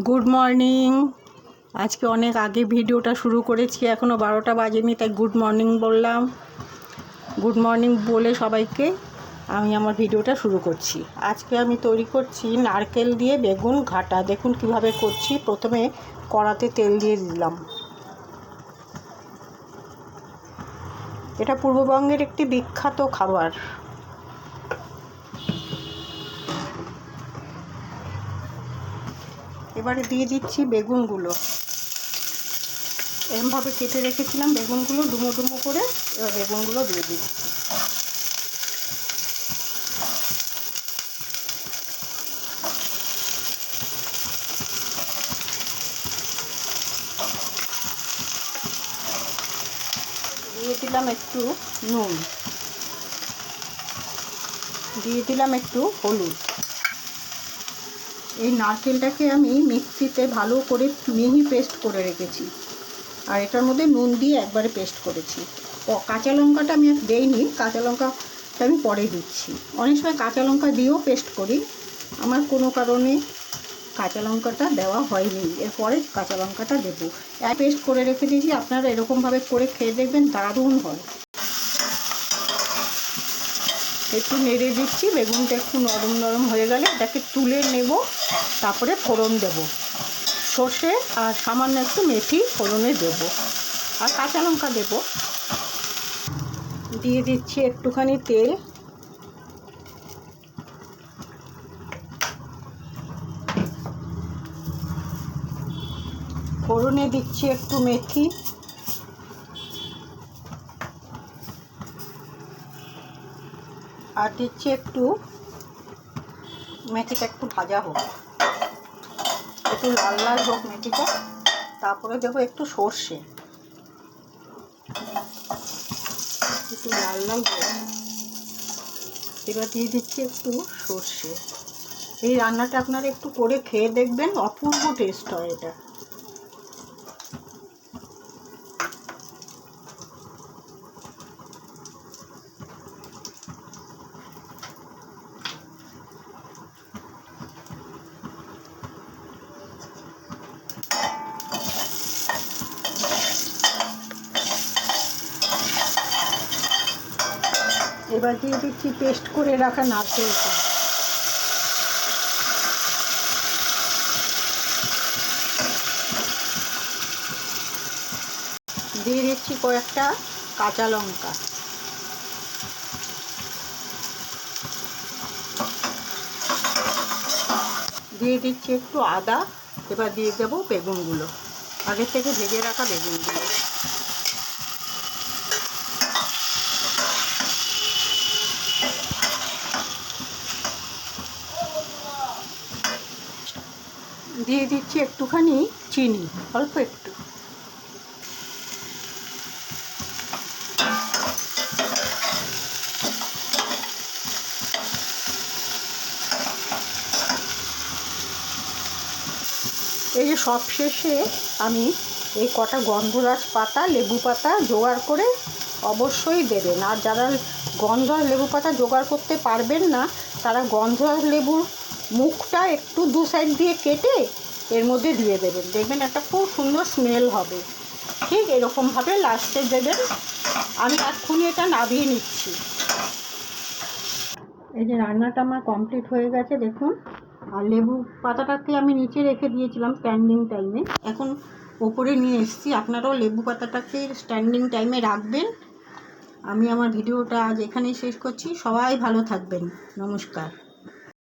Good morning. আজকে অনেক আগে ভিডিওটা শুরু করেছি, এখনও 12টা বাজেনি, তাই গুড মর্নিং বললাম। গুড মর্নিং বলে সবাইকে আমি আমার ভিডিওটা শুরু করছি। আজকে আমি তৈরি করছি নারকেল দিয়ে বেগুন ঘাটা। দেখুন কিভাবে করছি। প্রথমে কড়াতে তেল দিয়ে দিলাম। এটা পূর্ববঙ্গের একটি বিখ্যাত খাবার। এবারে দিয়ে দিচ্ছি বেগুনগুলো। এরমভাবে কেটে রেখেছিলাম বেগুনগুলো ডুমো ডুমো করে। এবার বেগুনগুলো দিয়ে দিচ্ছি। দিয়ে দিলাম একটু নুন, দিয়ে দিলাম একটু হলুদ। এই নারকেলটাকে আমি মিক্সিতে ভালো করে মিহি পেস্ট করে রেখেছি, আর এটার মধ্যে নুন দিয়ে একবারে পেস্ট করেছি। কাঁচা লঙ্কাটা আমি দেইনি, কাঁচা লঙ্কাটা আমি পরে দিচ্ছি। অনেক সময় কাঁচা লঙ্কা দিয়েও পেস্ট করি, আমার কোনো কারণে কাঁচা লঙ্কাটা দেওয়া হয়নি, এরপরে কাঁচা লঙ্কাটা দেবো। পেস্ট করে রেখে দিয়েছি, আপনারা এরকমভাবে করে খেয়ে দেখবেন, দারুণ হয়। একটু নেড়ে দিচ্ছি। বেগুনটা একটু নরম নরম হয়ে গেলে এটাকে তুলে নেব, তারপরে ফোড়ন দেব। সর্ষে আর সামান্য একটু মেথি ফোড়নে দেব, আর কাঁচা লঙ্কা দেব। দিয়ে দিচ্ছি একটুখানি তেল, ফোড়নে দিচ্ছি একটু মেথি, আর দিচ্ছি একটু, মেথিটা একটু ভাজা হোক, একটু লাল লাল হোক মেথিটা। তারপরে দেবো একটু সর্ষে, একটু লাল লাল হোক। এবার দিয়ে দিচ্ছি একটু সর্ষে। এই রান্নাটা আপনারা একটু করে খেয়ে দেখবেন, অপূর্ব টেস্ট হয় এটা। এবার দিয়ে দিচ্ছি পেস্ট করে রাখা নারকেলটা। দিয়ে দিচ্ছি কয়েকটা কাঁচা লঙ্কা, দিয়ে দিচ্ছি একটু আদা। এবার দিয়ে দেবো বেগুনগুলো, আগে থেকে ভেজে রাখা বেগুনগুলো। দিয়ে দিচ্ছি একটুখানি চিনি, অল্প একটু। এই যে সবশেষে আমি এই কটা গন্ধরাজ পাতা, লেবু পাতা জোগাড় করে অবশ্যই দেবেন। আর যারা গন্ধরাজ লেবু পাতা জোগাড় করতে পারবেন না, তারা গন্ধরাজ লেবুর মুখটা একটু দু সাইড দিয়ে কেটে এর মধ্যে দিয়ে দেবেন, দেখবেন একটা খুব সুন্দর স্মেল হবে। ঠিক এরকমভাবে লাস্টে দেবেন। আমি এক্ষুনি এটা নামিয়ে নিচ্ছি। এই যে রান্নাটা আমার কমপ্লিট হয়ে গেছে দেখুন। আর লেবু পাতাটাকে আমি নিচে রেখে দিয়েছিলাম স্ট্যান্ডিং টাইমে, এখন ওপরে নিয়ে এসেছি। আপনারাও লেবু পাতাটাকে স্ট্যান্ডিং টাইমে রাখবেন। আমি আমার ভিডিওটা আজ এখানেই শেষ করছি। সবাই ভালো থাকবেন। নমস্কার।